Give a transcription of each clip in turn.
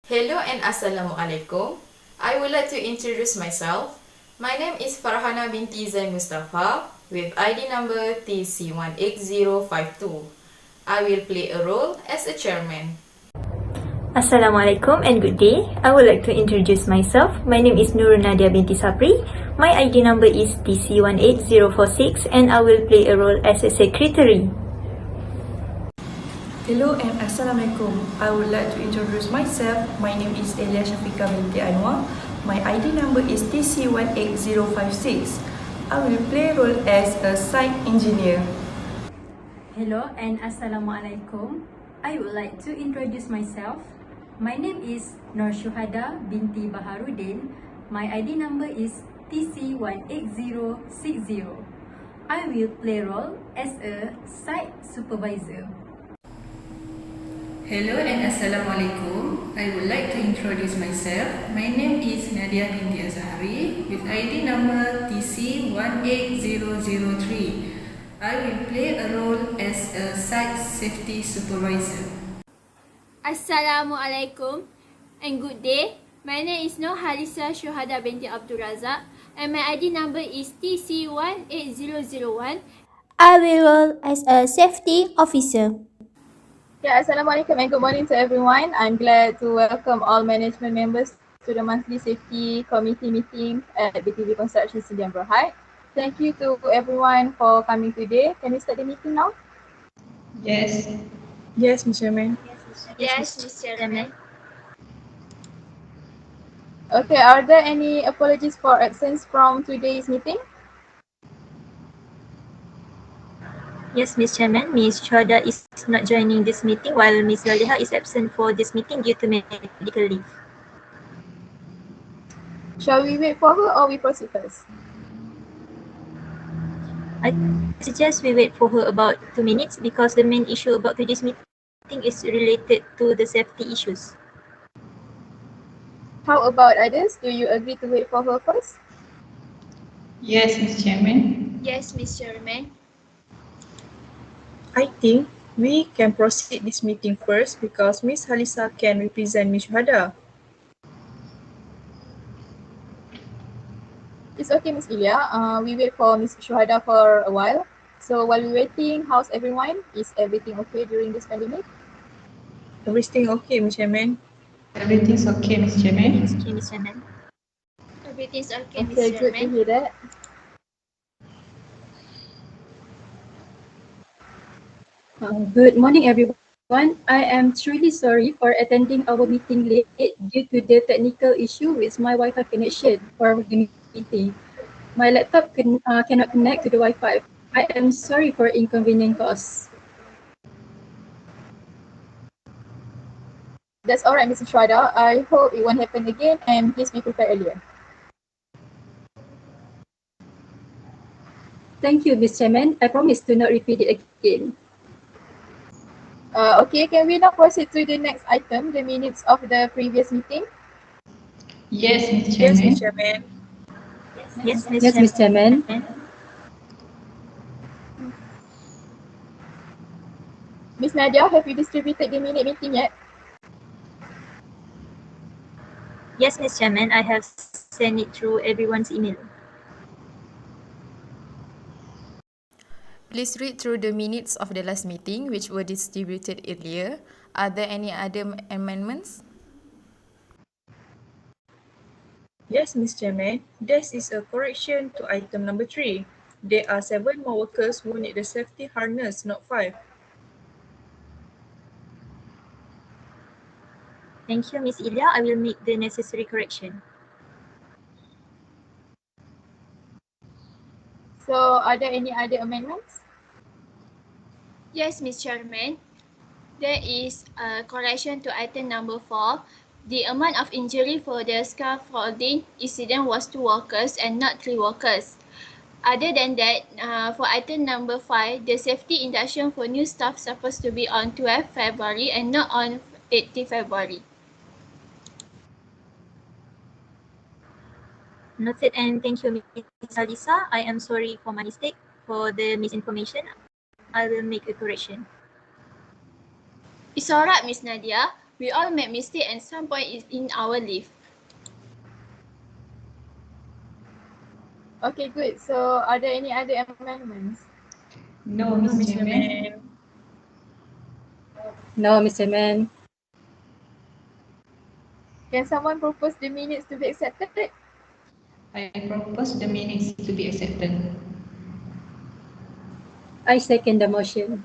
Hello and Assalamualaikum. I would like to introduce myself. My name is Farhana binti Zain Mustafa with ID number TC18052. I will play a role as a chairman. Assalamualaikum and good day. I would like to introduce myself. My name is Nurul Nadia binti Sapri. My ID number is TC18046 and I will play a role as a secretary. Hello and Assalamualaikum. I would like to introduce myself. My name is Elia Shafika binti Anwar. My ID number is TC18056. I will play role as a site engineer. Hello and Assalamualaikum. I would like to introduce myself. My name is Nur Syuhada binti Baharudin. My ID number is TC18060. I will play role as a site supervisor. Hello and Assalamualaikum. I would like to introduce myself. My name is Nadia binti Azhari with ID number TC18003. I will play a role as a site safety supervisor. Assalamualaikum and good day. My name is Nur Halisa Syuhada binti Abdul Razak and my ID number is TC18001. I will role as a safety officer. Yeah, Assalamualaikum and good morning to everyone. I'm glad to welcome all management members to the monthly safety committee meeting at BTV Construction Sdn Bhd. Thank you to everyone for coming today. Can we start the meeting now? Yes. Yes, Mr. Chairman. Yes, Mr. Chairman. Okay, are there any apologies for absence from today's meeting? Yes, Ms. Chairman, Ms. Syuhada is not joining this meeting while Ms. Zaliha is absent for this meeting due to medical leave. Shall we wait for her or we proceed first? I suggest we wait for her about 2 minutes because the main issue about today's meeting is related to the safety issues. How about others? Do you agree to wait for her first? Yes, Mr. Chairman. Yes, Mr. Chairman. I think we can proceed this meeting first because Ms. Halisa can represent Ms. Syuhada. It's okay, Ms. Ilya. We wait for Ms. Syuhada for a while. So while we're waiting, how's everyone? Is everything okay during this pandemic? Everything okay, Ms. Chairman? Everything's okay, Mr. Chairman. Yes, okay, Ms. Chairman. Everything's okay, Okay, Mr. good to Chairman. hear that. Good morning, everyone. I am truly sorry for attending our meeting late due to the technical issue with my Wi-Fi connection for the meeting. My laptop cannot connect to the Wi-Fi. I am sorry for inconvenient caused. That's all right, Mrs. Syuhada. I hope it won't happen again and please be prepared earlier. Thank you, Ms. Chairman. I promise to not repeat it again. Okay, can we now proceed to the next item, the minutes of the previous meeting? Yes, Mr. Yes, Chairman. Ms. Chairman. Yes, Ms. Yes, Ms. Chairman. Ms. Nadia, have you distributed the minute meeting yet? Yes, Ms. Chairman, I have sent it through everyone's email. Please read through the minutes of the last meeting which were distributed earlier. Are there any other amendments? Yes, Ms. Chairman. This is a correction to item number 3. There are 7 more workers who need the safety harness, not 5. Thank you, Ms. Ilya. I will make the necessary correction. So, are there any other amendments? Yes, Mr. Chairman. There is a correction to item number 4. The amount of injury for the scaffolding incident was 2 workers and not 3 workers. Other than that, for item number 5, the safety induction for new staff supposed to be on 12 February and not on 18 February. Noted, and thank you, Ms. Alisa. I am sorry for my mistake, for the misinformation. I will make a correction. It's alright, Miss Nadia. We all make mistakes at some point in our life. Okay, good. So are there any other amendments? No, No, Ms. Mr. Chairman. Man. No, Mr. Man. Can someone propose the minutes to be accepted? I propose the minutes to be accepted. I second the motion.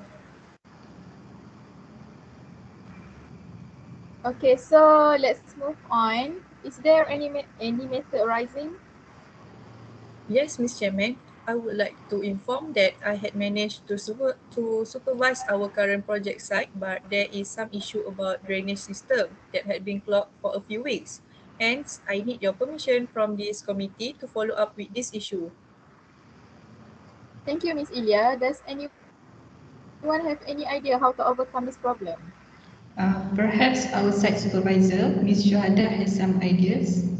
Okay, so let's move on. Is there any matter arising? Yes, Ms. Chairman. I would like to inform that I had managed to supervise our current project site, but there is some issue about drainage system that had been clogged for a few weeks. Hence, I need your permission from this committee to follow up with this issue. Thank you, Ms. Ilya. Does anyone have any idea how to overcome this problem? Perhaps our site supervisor, Ms. Shuhada, has some ideas.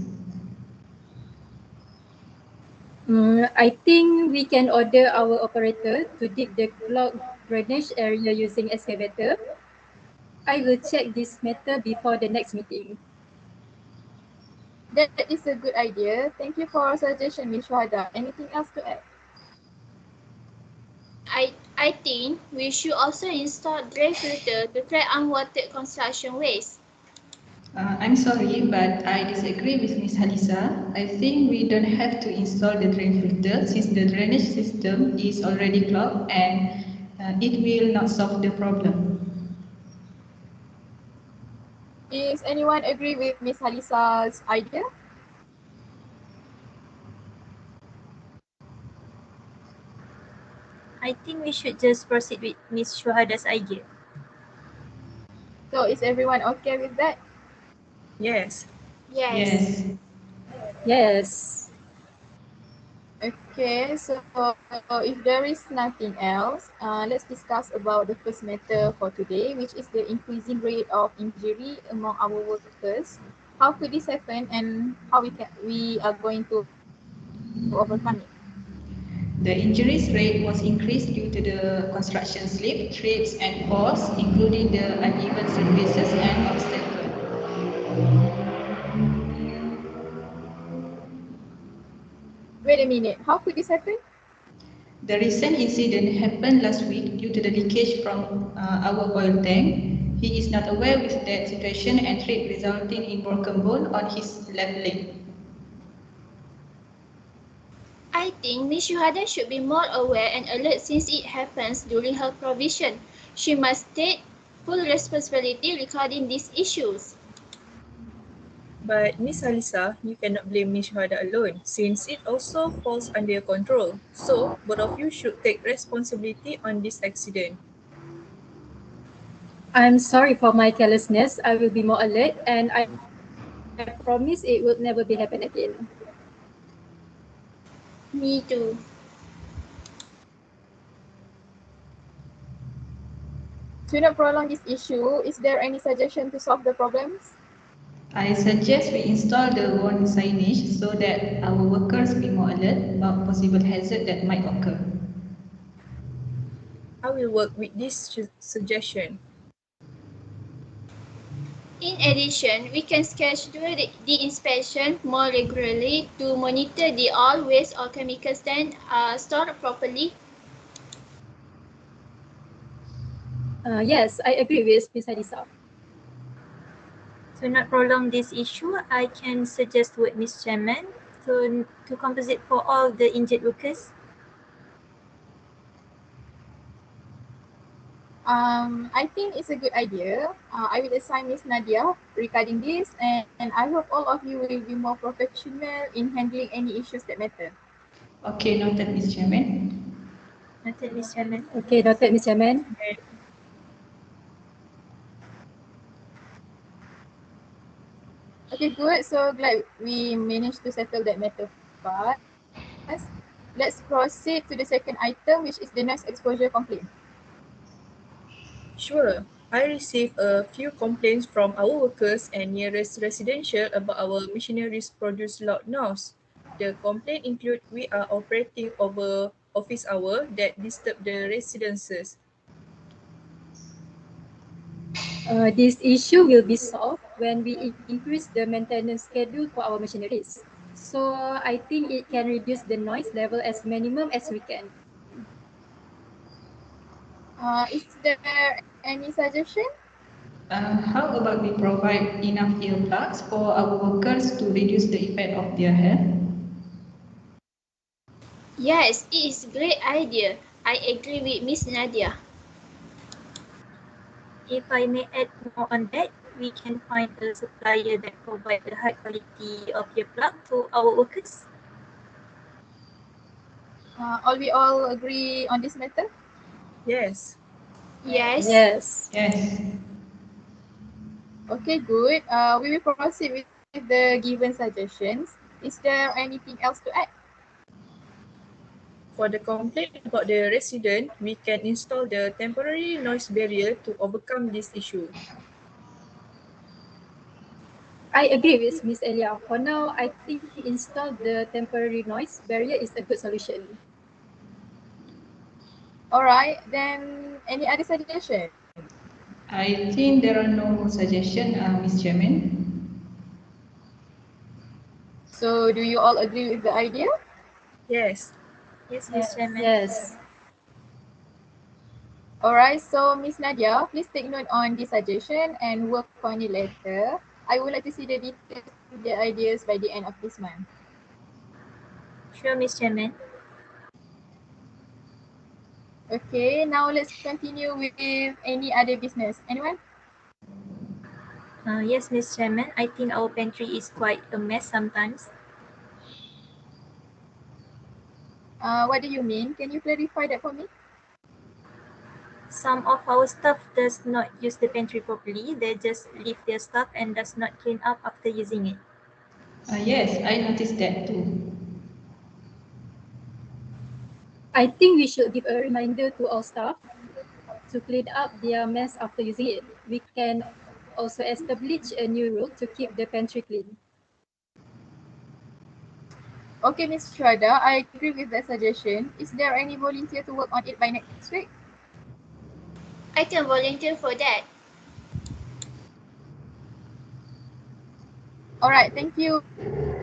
I think we can order our operator to dig the clogged drainage area using excavator. I will check this matter before the next meeting. That is a good idea. Thank you for your suggestion, Ms. Shuhada. Anything else to add? I think we should also install drain filter to trap unwanted construction waste. I'm sorry, but I disagree with Ms. Halisa. I think we don't have to install the drain filter since the drainage system is already clogged and it will not solve the problem. Is anyone agree with Ms. Halisa's idea? I think we should just proceed with Miss Shuhada's idea. So is everyone okay with that? Yes. Yes. Yes. Okay, so if there is nothing else, let's discuss about the first matter for today, which is the increasing rate of injury among our workers. How could this happen, and how we are going to overcome it? The injuries rate was increased due to the construction slip, trips and falls, including the uneven surfaces and obstacles. Wait a minute, how could this happen? The recent incident happened last week due to the leakage from our oil tank. He is not aware with that situation and trip resulting in broken bone on his left leg. I think Ms. Shuhada should be more aware and alert since it happens during her provision. She must take full responsibility regarding these issues. But Miss Halisa, you cannot blame Miss Shuhada alone since it also falls under your control. So, both of you should take responsibility on this accident. I'm sorry for my carelessness. I will be more alert and I promise it will never be happen again. Me too. To not prolong this issue, is there any suggestion to solve the problems? I suggest we install the warning signage so that our workers be more alert about possible hazard that might occur. I will work with this suggestion. In addition, we can schedule the inspection more regularly to monitor the all waste or chemicals then are stored properly. Yes, I agree with Ms. Hadisa. To not prolong this issue, I can suggest with Ms. Chairman to compensate for all the injured workers. I think it's a good idea. I will assign Miss Nadia regarding this, and I hope all of you will be more professional in handling any issues that matter. Okay, noted, Ms. Chairman. Noted, Ms. Chairman. Okay, noted, Ms. Chairman. Okay, good. So glad we managed to settle that matter fast. Let's proceed to the second item, which is the noise exposure complaint. Sure. I received a few complaints from our workers and nearest residential about our machineries produce loud noise. The complaint include we are operating over office hour that disturb the residences. This issue will be solved when we increase the maintenance schedule for our machineries. So I think it can reduce the noise level as minimum as we can. Is there any suggestion? How about we provide enough earplugs for our workers to reduce the effect of their health? Yes, it is a great idea. I agree with Miss Nadia. If I may add more on that, we can find a supplier that provides a high quality of earplug to our workers. We all agree on this matter? Yes. Yes. Yes. Yes. Okay, good. We will proceed with the given suggestions. Is there anything else to add? For the complaint about the resident, we can install the temporary noise barrier to overcome this issue. I agree with Miss Elia. For now, I think install the temporary noise barrier is a good solution. All right, then any other suggestion? I think there are no more suggestions, Ms. Chairman. So do you all agree with the idea? Yes. Yes, Miss Chairman. Yes. All right, so Miss Nadia, please take note on this suggestion and work on it later. I would like to see the details of the ideas by the end of this month. Sure, Miss Chairman. Okay, now let's continue with any other business. Anyone? Yes, Miss Chairman. I think our pantry is quite a mess sometimes. What do you mean? Can you clarify that for me? Some of our staff does not use the pantry properly. They just leave their stuff and does not clean up after using it. Yes, I noticed that too. I think we should give a reminder to our staff to clean up their mess after using it. We can also establish a new rule to keep the pantry clean. Okay, Ms. Shraddha, I agree with that suggestion. Is there any volunteer to work on it by next week? I can volunteer for that. All right, thank you,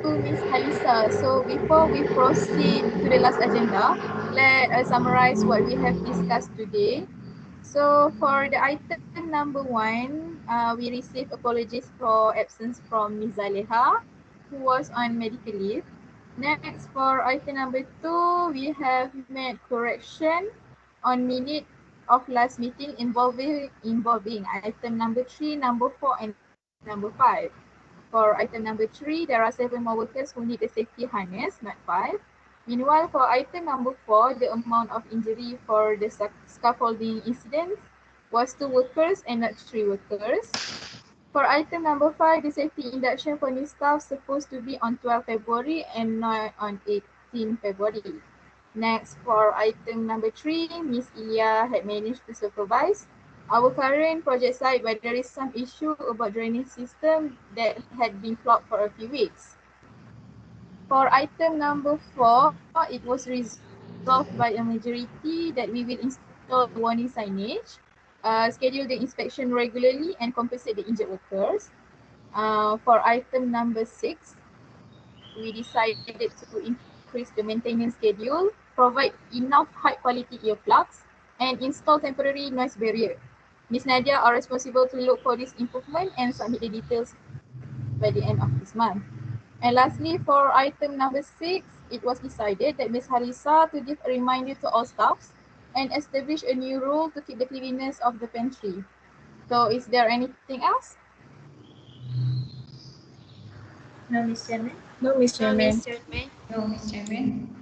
Ms. Halisa. So before we proceed to the last agenda, let us summarize what we have discussed today. So for the item number 1, we received apologies for absence from Ms. Zaleha, who was on medical leave. Next, for item number 2, we have made correction on minute of last meeting involving item number 3, number 4, and number 5. For item number 3, there are 7 more workers who need a safety harness, not 5. Meanwhile, for item number 4, the amount of injury for the scaffolding incident was 2 workers and not 3 workers. For item number 5, the safety induction for new staff supposed to be on 12 February and not on 18 February. Next, for item number 3, Ms. Ilya had managed to supervise our current project site, but there is some issue about drainage system that had been clogged for a few weeks. For item number 4, it was resolved by a majority that we will install warning signage, schedule the inspection regularly, and compensate the injured workers. For item number 6, we decided to increase the maintenance schedule, provide enough high quality earplugs, and install temporary noise barrier. Ms. Nadia are responsible to look for this improvement and submit the details by the end of this month. And lastly, for item number 6, it was decided that Ms. Harisa to give a reminder to all staffs and establish a new rule to keep the cleanliness of the pantry. So is there anything else? No, Miss Chairman. No, Miss No, Chairman. Miss Chairman. No, Ms. Chairman.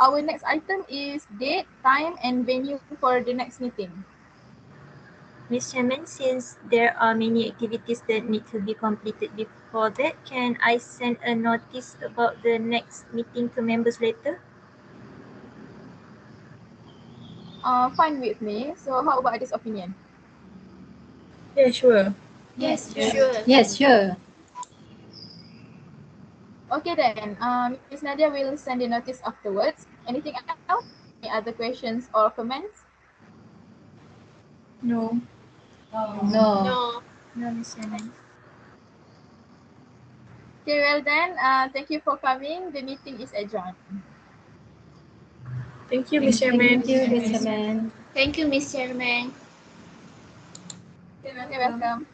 Our next item is date, time, and venue for the next meeting. Miss Chairman, since there are many activities that need to be completed before that, can I send a notice about the next meeting to members later? Fine with me. So how about this opinion? Yeah, sure. Yes, sure. Yes, sure. Okay then, Ms. Nadia will send the notice afterwards. Anything else? Any other questions or comments? No. No. No. No, Miss Chairman. Okay, well then, thank you for coming. The meeting is adjourned. Thank you, Miss Chairman. Thank you, Mr. Man. Thank you, Miss Chairman. Okay, welcome.